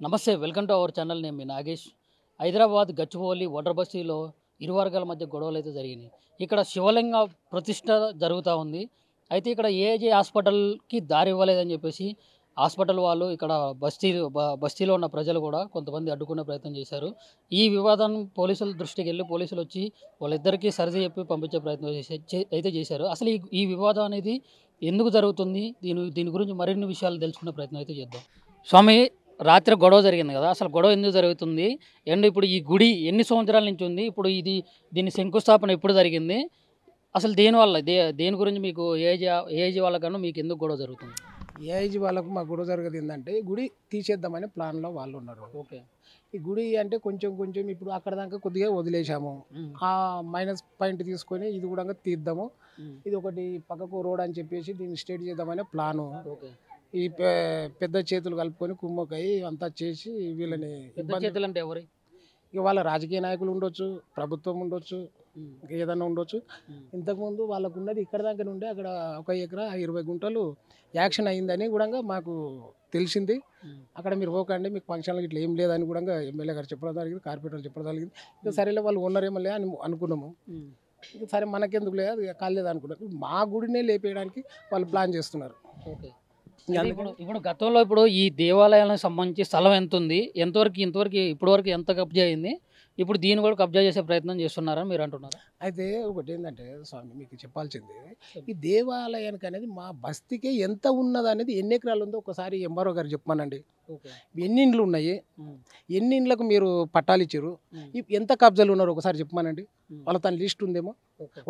నమస్తే welcome to our channel. నేను మీ Nagesh. Hyderabad Gachibowli voter బస్తీలో ఇరు వర్గాల మధ్య గొడవలు అయితే జరిగినాయి. ఇక్కడ శివలింగ ప్రతిష్ట జరుగుతూ ఉంది. అయితే ఇక్కడ ఏజే హాస్పిటల్కి దారి ఇవ్వలేదని చెప్పేసి హాస్పిటల్ వాళ్ళు ఇక్కడ బస్తీలో ఉన్న ప్రజలు కూడా కొంతమంది అడ్డుకునే ప్రయత్నం చేశారు. ఈ వివాదం పోలీసుల దృష్టికి వెళ్ళి పోలీసులు వచ్చి వాళ్ళిద్దరికీ సరిది చెప్పి పంపించే ప్రయత్నం అయితే చేశారు. అసలు ఈ వివాదం అనేది ఎందుకు జరుగుతుంది, దీని గురించి మరిన్ని విషయాలు తెలుసుకునే ప్రయత్నం అయితే చేద్దాం. స్వామి, రాత్రి గొడవ జరిగింది కదా, అసలు గొడవ ఎందుకు జరుగుతుంది అండ్ ఇప్పుడు ఈ గుడి ఎన్ని సంవత్సరాల నుంచి ఉంది, ఇప్పుడు దీని శంకుస్థాపన ఎప్పుడు జరిగింది, అసలు దేనివల్ల దేని గురించి మీకు ఏజ్ వాళ్ళకన్నా మీకు ఎందుకు గొడవ జరుగుతుంది? ఏజ్ వాళ్ళకు మా గొడవ జరగదు ఏంటంటే గుడి తీసేద్దామనే ప్లాన్లో వాళ్ళు ఉన్నారు. ఓకే, ఈ గుడి అంటే కొంచెం ఇప్పుడు అక్కడ దాకా కొద్దిగా వదిలేసాము. ఆ మైనస్ పాయింట్ తీసుకొని ఇది కూడా తీద్దాము, ఇది ఒకటి పక్కకు రోడ్ అని చెప్పేసి దీన్ని స్టేట్ చేద్దామనే ప్లాను. ఓకే, ఈ పెద్ద చేతులు కలుపుకొని కుమ్మకాయి అంతా చేసి వీళ్ళని చేతులు అంటే ఎవరు? ఇక వాళ్ళ రాజకీయ నాయకులు ఉండొచ్చు, ప్రభుత్వం ఉండొచ్చు, ఏదన్నా ఉండొచ్చు. ఇంతకుముందు వాళ్ళకు ఉన్నది ఇక్కడ దాకా నుండి అక్కడ 1 ఎకరా 20 గుంటలు యాక్షన్ అయిందని కూడా మాకు తెలిసింది. అక్కడ మీరు పోకండి, మీకు ఫంక్షన్లకు ఇట్లా ఏం లేదని కూడా ఎమ్మెల్యే గారు చెప్పడం జరిగింది, కార్పొరేటర్ చెప్పడం జరిగింది. ఇక సరేలే వాళ్ళు ఉన్నారేమో అని అనుకున్నాము. సరే మనకెందుకు లేదు కాలేదు అనుకున్నాం. మా గుడినే లేపేయడానికి వాళ్ళు ప్లాన్ చేస్తున్నారు. ఓకే, ఇప్పుడు గతంలో ఈ దేవాలయాలకు సంబంధించి స్థలం ఎంత ఉంది, ఇప్పటివరకు ఎంత కబ్జా అయింది, ఇప్పుడు దీన్ని కూడా కబ్జా చేసే ప్రయత్నం చేస్తున్నారని మీరు అంటున్నారు. అయితే ఒకటి ఏంటంటే స్వామి, మీకు చెప్పాల్సింది ఈ దేవాలయానికి అనేది మా బస్తీకే ఎంత ఉన్నది అనేది, ఎన్ని ఎకరాలు ఉందో ఒకసారి ఎంఆర్ఓ గారు చెప్పమనండి. ఎన్ని ఇండ్లు ఉన్నాయి, ఎన్ని ఇండ్లకు మీరు పట్టాలు ఇచ్చారు, ఎంత కబ్జాలు ఉన్నారు ఒకసారి చెప్పమనండి. వాళ్ళ తన లిస్ట్ ఉందేమో.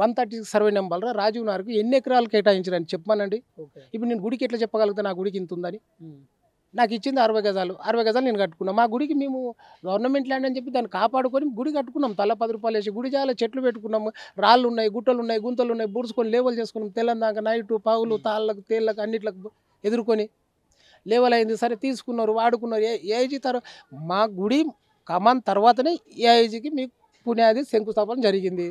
130 సర్వే నెంబర్ రాజీవ్ నగర్కు ఎన్ని ఎకరాలు కేటాయించారని చెప్పమనండి. ఇప్పుడు నేను గుడికి ఎట్లా చెప్పగలుగుతాను నా గుడికి ఇంత ఉందని? నాకు ఇచ్చింది 60 గజాలు, 60 గజాలు నేను కట్టుకున్నాం. మా గుడికి మేము గవర్నమెంట్ ల్యాండ్ అని చెప్పి దాన్ని కాపాడుకొని గుడి కట్టుకున్నాం. తల 10 రూపాయలు వేసి గుడి చాలా చెట్లు పెట్టుకున్నాము. రాళ్ళు ఉన్నాయి, గుట్టలు ఉన్నాయి, గుంతలు ఉన్నాయి, బుడుచుకొని లేవల్ చేసుకున్నాం. తెల్లందాక నైటు పగులు తాళ్ళకు తేళ్ళకు అన్నిట్లకు ఎదుర్కొని లేవల్ అయింది. సరే తీసుకున్నారు, వాడుకున్నారు. ఏజీ మా గుడి కమాన్ తర్వాతనే ఏజీకి మీకు పునాది శంకుస్థాపన జరిగింది.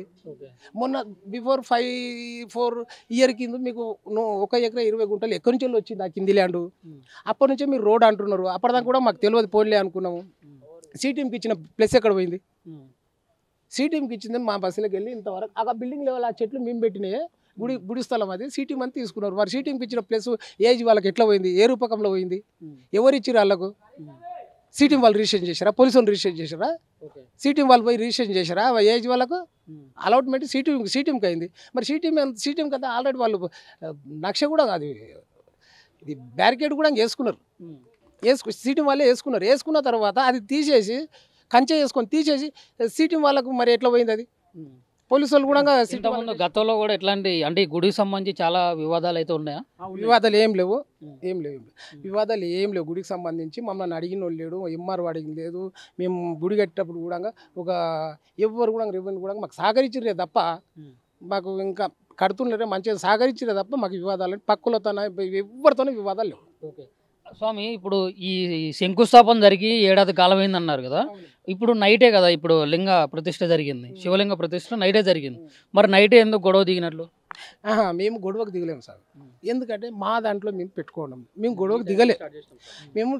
మొన్న బిఫోర్ 4 ఇయర్ కింద మీకు 1 ఎకరా 20 గుంటలు ఎక్కడి నుంచి వచ్చింది ఆ కింది ల్యాండ్. అప్పటి నుంచే మీరు రోడ్ అంటున్నారు. అప్పటిదాకా కూడా మాకు తెలియదు, పోలే అనుకున్నాము. సిటీఎంకి ఇచ్చిన ప్లస్ ఎక్కడ పోయింది? సిటీఎంకి ఇచ్చింది మా బస్సులోకి వెళ్ళి ఇంతవరకు ఆ బిల్డింగ్ లెవెల్ ఆ చెట్లు మేము పెట్టినాయి. గుడి స్థలం అది సిటీఎం అని తీసుకున్నారు. మరి సిటీఎంకి ఇచ్చిన ప్లస్ ఏజ్ వాళ్ళకి ఎట్లా పోయింది, ఏ రూపకంలో పోయింది, ఎవరు ఇచ్చిరు వాళ్ళకు? సిటీఎం వాళ్ళు రిజిస్ట్రేషన్ చేశారా, పోలీసు వాళ్ళు రిజిస్ట్రేషన్ చేశారా, సిటీఎం వాళ్ళు పోయి రిజిస్ట్రేషన్ చేశారా? ఏజ్ వాళ్ళకు అలాట్మెంట్ సిటీఎంకి అయింది. మరి సిటీఎం కదా ఆల్రెడీ వాళ్ళు నక్ష కూడా అది ఇది బ్యారికేడ్ కూడా వేసుకున్నారు. సిటీఎం వాళ్ళే వేసుకున్న తర్వాత అది తీసేసి కంచె వేసుకొని తీసేసి సిటీఎం వాళ్ళకు మరి ఎట్లా పోయింది అది? పోలీసు వాళ్ళు కూడా గతంలో కూడా ఎట్లాంటి అంటే ఈ గుడికి సంబంధించి చాలా వివాదాలు అయితే ఉన్నాయా? వివాదాలు ఏం లేవు. వివాదాలు ఏం లేవు. గుడికి సంబంధించి మమ్మల్ని అడిగిన వాళ్ళు లేడు, ఎంఆర్ అడిగింది లేదు. మేము గుడి కట్టేటప్పుడు కూడా ఎవరు కూడా రెవెన్యూ కూడా మాకు సహకరించరే తప్ప, మాకు ఇంకా కడుతుండే మంచిగా సహకరించరే తప్ప మాకు వివాదాలు పక్కులతో ఎవరితోనే వివాదాలు లేవు. ఓకే స్వామి, ఇప్పుడు ఈ శంకుస్థాపన జరిగి ఏడాది కాలం అయింది అన్నారు కదా, ఇప్పుడు నైటే కదా ఇప్పుడు లింగ ప్రతిష్ట జరిగింది, శివలింగ ప్రతిష్ట నైటే జరిగింది. మరి నైటే ఎందుకు గొడవ దిగినట్లు? మేము గొడవకు దిగలేము సార్. ఎందుకంటే మా దాంట్లో మేము పెట్టుకోవడం, మేము గొడవకు దిగలే. మేము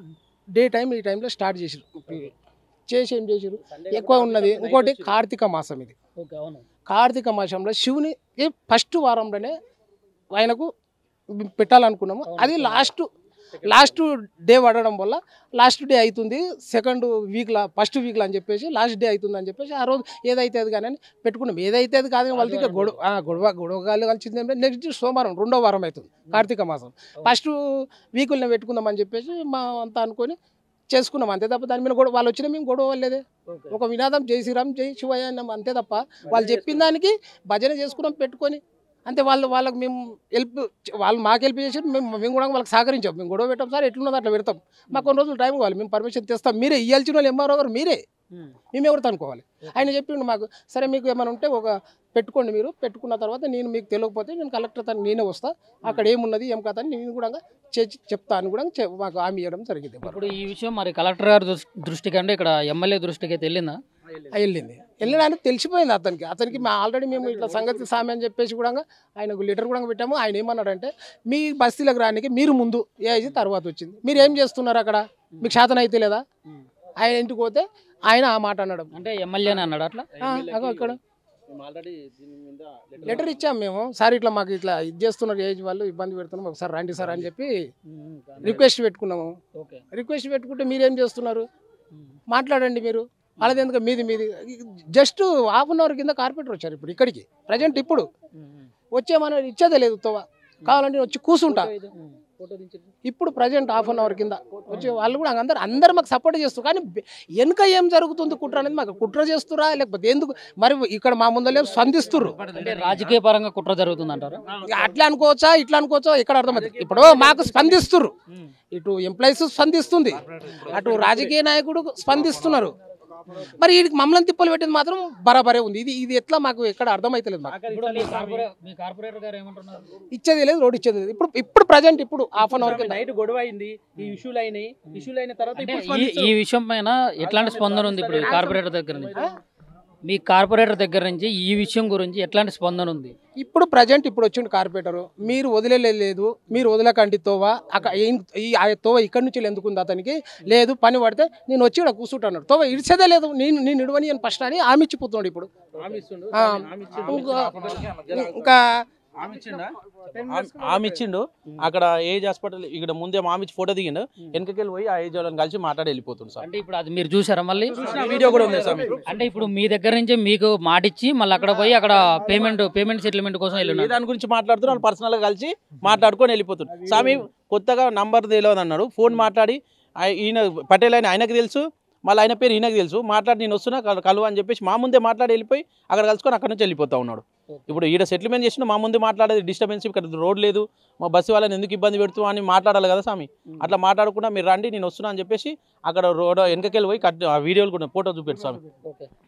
ఈ టైంలో స్టార్ట్ చేసి ఏం చేసారు ఎక్కువ ఉన్నది. ఇంకోటి కార్తీక మాసం, ఇది కార్తీక మాసంలో శివుని ఫస్ట్ వారంలోనే ఆయనకు పెట్టాలనుకున్నాము. అది లాస్ట్ డే పడడం వల్ల లాస్ట్ డే అవుతుంది, సెకండ్ వీక్లో ఫస్ట్ వీక్లో అని చెప్పేసి లాస్ట్ డే అవుతుంది అని చెప్పేసి ఆ రోజు ఏదైతే అది కానీ పెట్టుకున్నాం. ఏదైతే అది కాదు వాళ్ళ దగ్గర గొడవ కలిసింది. నెక్స్ట్ సోమవారం 2వ వారం అవుతుంది కార్తీక మాసం. ఫస్ట్ వీకుల్ని పెట్టుకుందాం అని చెప్పేసి మా అంతా అనుకొని చేసుకున్నాం. అంతే తప్ప దాని మీద కూడా వాళ్ళు వచ్చినా మేము గొడవ వాళ్ళేదే. ఒక వినాదం జై శ్రీరామ్ జై శివయ్య అన్నాం అంతే తప్ప వాళ్ళు చెప్పిన దానికి భజన చేసుకున్నాం పెట్టుకొని అంతే. వాళ్ళకి మేము వాళ్ళు మాకు హెల్ప్ చేసి మేము కూడా వాళ్ళకి సహకరించాం. మేము గొడవ పెట్టాం సార్, ఎట్లున్నది అట్లా పెడతాం, మాకు కొన్ని రోజులు టైం కావాలి, మేము పర్మిషన్ తెస్తాం, మీరే ఇవ్వాల్సిన వాళ్ళు ఎంఆర్ఓ గారు మీరే, మేము ఎవరితో అనుకోవాలి. ఆయన చెప్పిండు మాకు, సరే మీకు ఏమైనా ఉంటే ఒక పెట్టుకోండి, మీరు పెట్టుకున్న తర్వాత నేను మీకు తెలియకపోతే నేను కలెక్టర్ తను నేనే వస్తా, అక్కడ ఏమున్నది ఏం కాదని నేను కూడా చెప్తాను కూడా మాకు హామీ ఇవ్వడం జరిగింది. ఇప్పుడు ఈ విషయం మరి కలెక్టర్ గారి దృష్టికి అంటే ఇక్కడ ఎమ్మెల్యే దృష్టికి అయితే వెళ్ళిందా? వెళ్ళింది. వెళ్ళడానికి తెలిసిపోయింది అతనికి ఆల్రెడీ మేము ఇట్లా సంగతి సామె అని చెప్పేసి కూడా ఆయనకు లెటర్ కూడా పెట్టాము. ఆయన ఏమన్నాడంటే మీ బస్తీలకు రానికి మీరు ముందు ఏజ్ తర్వాత వచ్చింది, మీరు ఏం చేస్తున్నారు అక్కడ, మీకు శాతం అయితే లేదా. ఆయన ఇంటికి పోతే ఆయన ఆ మాట అన్నాడు. అంటే ఎమ్మెల్యేని అన్నాడు అట్లా. అక్కడ లెటర్ ఇచ్చాము మేము, సార్ ఇట్లా మాకు ఇట్లా ఇది చేస్తున్నారు, ఏజ్ వాళ్ళు ఇబ్బంది పెడుతున్నాం, ఒకసారి రండి సార్ అని చెప్పి రిక్వెస్ట్ పెట్టుకున్నాము. రిక్వెస్ట్ పెట్టుకుంటే మీరేం చేస్తున్నారు, మాట్లాడండి మీరు, వాళ్ళది ఎందుకు మీది జస్ట్ హాఫ్ అన్ అవర్ కింద కార్పెంటర్ వచ్చారు ఇప్పుడు ఇక్కడికి ప్రజెంట్. ఇప్పుడు వచ్చేమన్నా ఇచ్చేదే లేదు తోవ, కావాలంటే వచ్చి కూర్చుంటా. ఇప్పుడు ప్రజెంట్ హాఫ్ అన్ అవర్ కింద వచ్చి వాళ్ళు కూడా అందరు మాకు సపోర్ట్ చేస్తారు. కానీ వెనుక ఏం జరుగుతుంది కుట్ర అనేది మాకు కుట్ర చేస్తురా లేకపోతే ఎందుకు మరి ఇక్కడ మా ముందలే స్పందిస్తుర్రు. అంటే రాజకీయ పరంగా కుట్ర జరుగుతుంది అంటారు. అట్లా అనుకోవచ్చా ఇట్లా అనుకోవచ్చా ఇక్కడ అర్థమవుతుంది. ఇప్పుడు మాకు స్పందిస్తుర్రు, ఇటు ఎంప్లాయీస్ స్పందిస్తుంది, అటు రాజకీయ నాయకుడు స్పందిస్తున్నారు. మరి వీడికి మమ్మల్ని తిప్పలు పెట్టింది మాత్రం బరాబరే ఉంది. ఇది ఎట్లా మాకు ఎక్కడ అర్థమైతలేదు. మాకు ఇచ్చేది లేదు, రోడ్ ఇచ్చేది లేదు. ఇప్పుడు ప్రజెంట్ ఇప్పుడు హాఫ్ అన్ అవర్ నైట్ గొడవ అయింది, ఈ ఇష్యూలు అయిన తర్వాత ఈ విషయం పైన ఎట్లాంటి స్పందన ఉంది ఇప్పుడు కార్పొరేటర్ దగ్గర నుంచి? మీ కార్పొరేటర్ దగ్గర నుంచి ఈ విషయం గురించి ఎట్లాంటి స్పందన ఉంది? ఇప్పుడు ప్రజెంట్ ఇప్పుడు వచ్చిండు కార్పొరేటర్, మీరు వదిలేదు, మీరు వదలకండి తోవ, ఆ తోవ ఇక్కడి నుంచి ఎందుకుంది అతనికి లేదు, పని పడితే నేను వచ్చి ఇక్కడ కూర్చుంటున్నాడు, తోవ ఇడిచేదే లేదు, నేను ఇడవని అని ఫస్ట్ అని ఆమె ఇచ్చిపోతున్నాడు. ఇప్పుడు ఇంకా ఆమె ఇచ్చిండు అక్కడ ఏజ్ హాస్పిటల్ ఇక్కడ ముందే మామిచ్చి ఫోటో దిగిండు, వెనకకెళ్ళి పోయి ఆ ఏజ్ వాళ్ళని కలిసి మాట్లాడి వెళ్ళిపోతుంది సార్. అంటే ఇప్పుడు అది మీరు చూసారా? మళ్ళీ వీడియో కూడా ఉంది సార్. అంటే ఇప్పుడు మీ దగ్గర నుంచి మీకు మాటిచ్చి మళ్ళీ అక్కడ పోయి అక్కడ పేమెంట్ సెటిల్మెంట్ కోసం వెళ్ళిన దాని గురించి మాట్లాడుతున్నారు, వాళ్ళు పర్సనల్ గా కలిసి మాట్లాడుకొని వెళ్ళిపోతున్నారు. స్వామి కొత్తగా నంబర్ తెలియదు అన్నాడు, ఫోన్ మాట్లాడి ఈయన పటేల్ అని ఆయనకు తెలుసు, మళ్ళీ ఆయన పేరు ఈయనకు తెలుసు, మాట్లాడి నేను వస్తున్నా కలువ అని చెప్పేసి మా ముందే మాట్లాడి వెళ్ళిపోయి అక్కడ కలుసుకొని అక్కడ నుంచి వెళ్ళిపోతా ఉన్నాడు. ఇప్పుడు ఈడ సెటిల్మెంట్ చేసిన మా ముందు మాట్లాడేది డిస్టర్బెన్స్, ఇక్కడ రోడ్ లేదు, మా బస్సు వాళ్ళని ఎందుకు ఇబ్బంది పెడుతూ అని మాట్లాడాలి కదా స్వామి. అట్లా మాట్లాడకుండా మీరు రండి నేను వస్తున్నా అని చెప్పేసి అక్కడ రోడ్ వెనకకెళ్ళి పోయి ఆ వీడియోలు కూడా ఫోటో చూపెట్టు స్వామి.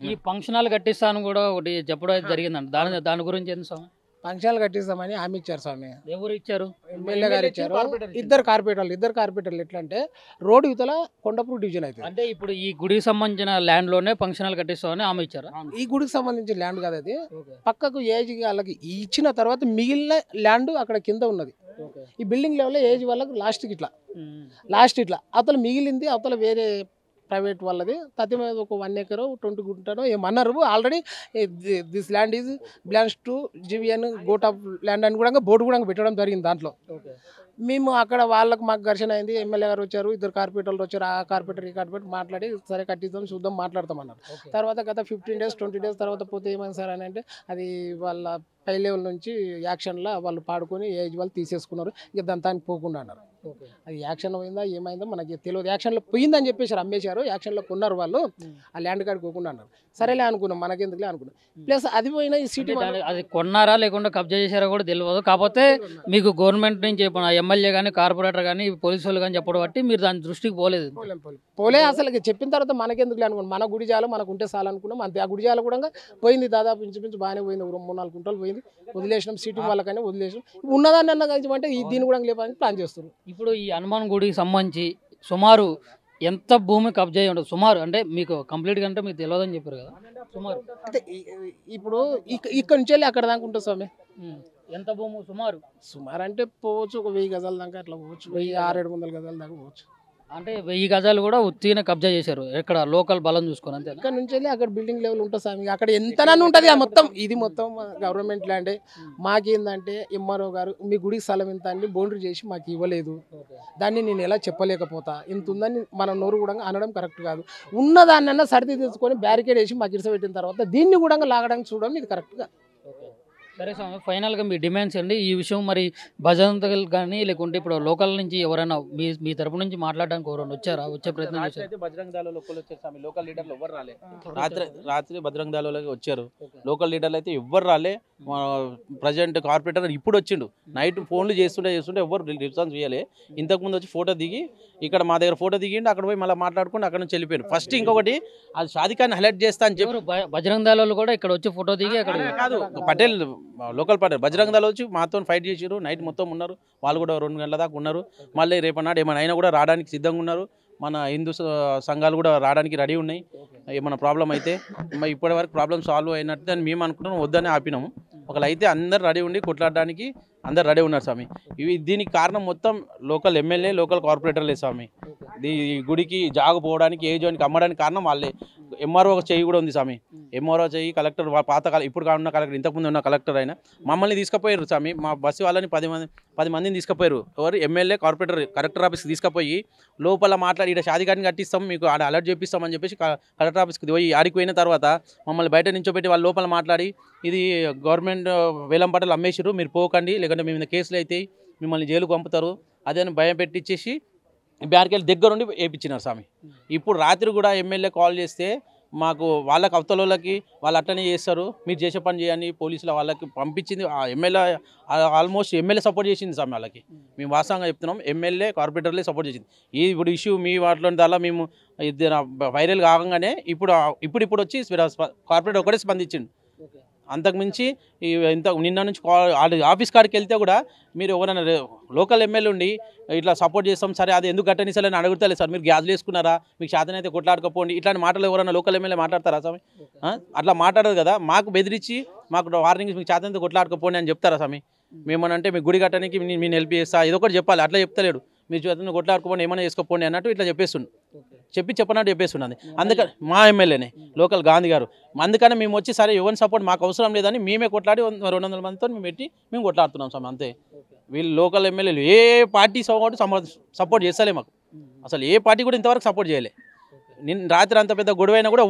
ఈ ఫంక్షన్ హాల్ కట్టిస్తాను కూడా ఒకటి చెప్పడం జరిగిందండి, దాని గురించి ఏంది స్వామి? ఫంక్షన్లు కట్టిస్తామని హామీ ఇచ్చారు స్వామి. ఎవరు ఇచ్చారు? ఎమ్మెల్యే గారు ఇచ్చారు. ఇద్దరు కార్పొరేటర్లు ఎట్లా అంటే రోడ్డు యువతల కొండపూర్ డివిజన్ అయితే. అంటే ఇప్పుడు ఈ గుడికి సంబంధించిన ల్యాండ్ లోనే ఫంక్షన్ హాల్ కట్టిస్తామని హామీ ఇచ్చారు. ఈ గుడికి సంబంధించిన ల్యాండ్ కాదు అది, పక్కకు ఏజ్ వాళ్ళకి ఇచ్చిన తర్వాత మిగిలిన ల్యాండ్ అక్కడ కింద ఉన్నది. ఈ బిల్డింగ్ లెవెల్ ఏజ్ వాళ్ళకి లాస్ట్ ఇట్లా అవతల మిగిలింది, అవతల వేరే ప్రైవేట్ వాళ్ళది తది మీద ఒక 1 acre 20 గుంటనో ఏమన్నారు. Already this land is belongs to GVN గోట్ ఆఫ్ ల్యాండ్ అని కూడా బోర్డు కూడా పెట్టడం జరిగింది. దాంట్లో మేము అక్కడ వాళ్ళకు మాకు ఘర్షణ అయింది, ఎమ్మెల్యే గారు వచ్చారు, ఇద్దరు కార్పొరేటర్లు వచ్చారు, ఆ కార్పొరేటర్ ఈ కార్పొరేటర్ మాట్లాడి సరే కట్టిద్దాం చూద్దాం మాట్లాడతాం అన్నారు. తర్వాత గత 15 days 20 days తర్వాత పోతే ఏమైంది సార్ అని అంటే అది వాళ్ళ పై లెవెల్ నుంచి యాక్షన్లో వాళ్ళు పాడుకొని ఏజ్ వాళ్ళు తీసేసుకున్నారు, ఇక దానికి పోకుండా అన్నారు. అది యాక్షన్ పోయిందా ఏమైందో మనకి తెలియదు. యాక్షన్లో పోయిందని చెప్పేసి అమ్మేశారు, యాక్షన్లో కొన్నారు వాళ్ళు, ఆ ల్యాండ్ కార్డు పోకుండా అన్నారు. సరేలే అనుకున్నాం, మనకెందుకులే అనుకున్నాం. ప్లస్ అది పోయినా ఈ సిటీ అది కొన్నారా లేకుండా కబ్జా చేశారా కూడా తెలియదు. కాకపోతే మీకు గవర్నమెంట్ నుంచి ఎమ్మెల్యే కానీ కార్పొరేటర్ కానీ పోలీసు వాళ్ళు కానీ చెప్పడం బట్టి మీరు దాని దృష్టికి పోలేదు. పోలే అసలు చెప్పిన తర్వాత మనకెందుకులే అనుకున్నాం, మన గుడి జాలు మనకు ఉంటే చాలు అనుకున్నాం. అంతే, ఆ గుడి జాలు కూడా పోయింది, దాదాపు ఇంచుమించు బాగానే పోయింది, 3-4 గుంటలు పోయింది, వదిలేసినాం. సిటీ వాళ్ళకైనా వదిలేసినాం. ఉన్నదాన్ని అన్న కలిసి అంటే ఈ దీన్ని కూడా లేపని ప్లాన్ చేస్తున్నారు. ఇప్పుడు ఈ హనుమాన్ గుడికి సంబంధించి సుమారు ఎంత భూమి కబ్జా అయ్యి ఉండదు సుమారు? అంటే మీకు కంప్లీట్గా అంటే మీకు తెలియదని చెప్పారు కదా, సుమారు అంటే ఇప్పుడు ఇక్కడ నుంచి వెళ్ళి అక్కడ దాకా ఉంటుంది స్వామి. ఎంత భూమి సుమారు అంటే పోవచ్చు ఒక 1000 గజాల దాకా అట్లా పోవచ్చు, 1600-700 గజాల దాకా పోవచ్చు. అంటే 1000 గజాలు కూడా ఉత్తిగానే కబ్జా చేశారు, ఎక్కడ లోకల్ బలం చూసుకొని అంతే. ఇక్కడ నుంచి వెళ్ళి అక్కడ బిల్డింగ్ లెవెల్ ఉంటుంది స్వామి, అక్కడ ఎంతనన్నా ఉంటుంది. మొత్తం ఇది మొత్తం గవర్నమెంట్ ల్యాండే. మాకేందంటే ఎంఆర్ఓ గారు మీ గుడికి స్థలం ఇంత అని బౌండరీ చేసి మాకు ఇవ్వలేదు, దాన్ని నేను ఎలా చెప్పలేకపోతా, ఇంత ఉందని మన నోరు కూడా అనడం కరెక్ట్ కాదు. ఉన్నదాన్నన్నా సర్ది తీసుకొని బ్యారికేడ్ వేసి మాకు ఇరిసబెట్టిన తర్వాత దీన్ని కూడా లాగడానికి చూడడం ఇది కరెక్ట్గా. సరే స్వామి, ఫైనల్గా మీ డిమాండ్స్ అండి ఈ విషయం. మరి భజంతలు కానీ లేకుంటే ఇప్పుడు లోకల్ నుంచి ఎవరైనా మీ తరపు నుంచి మాట్లాడడానికి ఎవరైనా వచ్చారా? వచ్చే ప్రయత్నం చేశారు? బజరంగ దళాలు వచ్చారు, లోకల్ లీడర్లు ఎవరు రాలే. రాత్రి బజరంగ దళాలకి వచ్చారు, లోకల్ లీడర్లు అయితే ఎవ్వరు రాలే. ప్రజెంట్ కార్పొరేటర్ ఇప్పుడు వచ్చిండు, నైట్ ఫోన్లు చేస్తుంటే ఎవరు రెస్పాన్స్ చేయలే. ఇంతకుముందు వచ్చి ఫోటో దిగి ఇక్కడ మా దగ్గర ఫోటో దిగిండు, అక్కడ పోయి మళ్ళీ మాట్లాడుకుంటూ అక్కడ నుంచి వెళ్ళిపోయారు. ఫస్ట్ ఇంకొకటి అది షాదికాన్ని హైలైట్ చేస్తా అని చెప్పి బజరంగ దళాలు కూడా ఇక్కడ వచ్చి ఫోటో దిగి అక్కడ కాదు, పటేల్ లోకల్ పటేల్ బజరంగ దళాలు వచ్చి మాతో ఫైట్ చేసారు, నైట్ మొత్తం ఉన్నారు. వాళ్ళు కూడా 2 గంటల దాకా ఉన్నారు. మళ్ళీ రేపన్నాడు ఏమైనా అయినా కూడా రావడానికి సిద్ధంగా ఉన్నారు. మన హిందూ సంఘాలు కూడా రావడానికి రెడీ ఉన్నాయి. ఏమైనా ప్రాబ్లం అయితే మరి ఇప్పటివరకు ప్రాబ్లం సాల్వ్ అయినట్టు అని మేము అనుకున్నాం, వద్దని ఆపినాము. ఒకళ్ళు అయితే అందరు రెడీ ఉండి కొట్లాడడానికి అందరు రెడీ ఉన్నారు స్వామి. దీనికి కారణం మొత్తం లోకల్ ఎమ్మెల్యే, లోకల్ కార్పొరేటర్లే స్వామి. ఈ గుడికి జాగపోవడానికి, ఏ జోన్కి అమ్మడానికి కారణం వాళ్ళే. ఎంఆర్ఓ చెయ్యి కూడా ఉంది స్వామి. ఎంఆర్ఓ చెయ్యి, కలెక్టర్ పాత ఇప్పుడు ఉన్న కలెక్టర్, ఇంతకుముందు ఉన్న కలెక్టర్ అయినా మమ్మల్ని తీసుకుపోయారు స్వామి. మా బస్సు వాళ్ళని 10 మందిని తీసుకుపోయారు. ఎవరు ఎమ్మెల్యే, కార్పొరేటర్, కలెక్టర్ ఆఫీస్కి తీసుకుపోయి లోపల మాట్లాడి ఇక్కడ షాదిగాడిని కట్టిస్తాం, మీకు ఆడ అలర్ట్ చేపిస్తామని చెప్పేసి కలెక్టర్ ఆఫీస్కి పోయి ఆడికి పోయిన తర్వాత మమ్మల్ని బయట నించోబెట్టి వాళ్ళ లోపల మాట్లాడి ఇది గవర్నమెంట్ వేలం పాటలు అమ్మేసారు, మీరు పోకండి లేకుంటే మీ మీద కేసులు అయితే మిమ్మల్ని జైలుకు పంపుతారు అదే అని భయం పెట్టించేసి బ్యారికేడ్ దగ్గరుండి వేయించినారు స్వామి. ఇప్పుడు రాత్రి కూడా ఎమ్మెల్యే కాల్ చేస్తే మాకు వాళ్ళకి అవతలకి వాళ్ళు అట్లనే చేస్తారు, మీరు చేసే పని చేయండి పోలీసుల వాళ్ళకి పంపించింది. ఆ ఎమ్మెల్యే ఆల్మోస్ట్ ఎమ్మెల్యే సపోర్ట్ చేసింది స్వామి వాళ్ళకి. మేము వాస్తవంగా చెప్తున్నాం, ఎమ్మెల్యే కార్పొరేటర్లే సపోర్ట్ చేసింది. ఇప్పుడు ఇష్యూ మీ వాటిలో దానిలో మేము వైరల్ కాగానే ఇప్పుడు వచ్చి కార్పొరేటర్ ఒకటే స్పందించిండు. అంతకుమించి నిన్న నుంచి ఆఫీస్ కాడికి వెళ్తే కూడా మీరు ఎవరైనా లోకల్ ఎమ్మెల్యే ఉండి ఇట్లా సపోర్ట్ చేస్తాం, సరే అది ఎందుకు గట్టనిసలే అని అడుగుతలేదు సార్, మీరు గ్యాస్లు వేసుకున్నారా, మీకు శాతనైతే కొట్లాడుకోపోండి, ఇట్లాంటి మాటలు ఎవరైనా లోకల్ ఎమ్మెల్యే మాట్లాడతారా స్వామి? అట్లా మాట్లాడదు కదా. మాకు బెదిరించి మాకు వార్నింగ్స్, మీకు శాతనైతే కొట్లాడుకోపోండి అని చెప్తారా స్వామి? మేమనంటే మీకు గుడి కట్టడానికి నేను హెల్ప్ చేస్తా, ఇది ఒకటి చెప్పాలి. అట్లా చెప్తలేడు, మీరు చేతను కొట్లాడుకోపోండి, ఏమైనా చేసుకోపోండి అన్నట్టు ఇట్లా చెప్పేస్తుండు. చెప్పనట్టు చెప్పేస్తున్నది. అందుకని మా ఎమ్మెల్యేనే లోకల్ గాంధీ గారు. అందుకని మేము వచ్చి సరే ఎవరిని సపోర్ట్ మాకు అవసరం లేదని మేమే కొట్లాడి 200 మందితో మేము పెట్టి మేము కొట్లాడుతున్నాం స్వామి. అంతే. వీళ్ళు లోకల్ ఎమ్మెల్యేలు ఏ పార్టీ సపోర్ట్ చేస్తలే మాకు. అసలు ఏ పార్టీ కూడా ఇంతవరకు సపోర్ట్ చేయలే. రాత్రి అంత పెద్ద గొడవ అయినా కూడా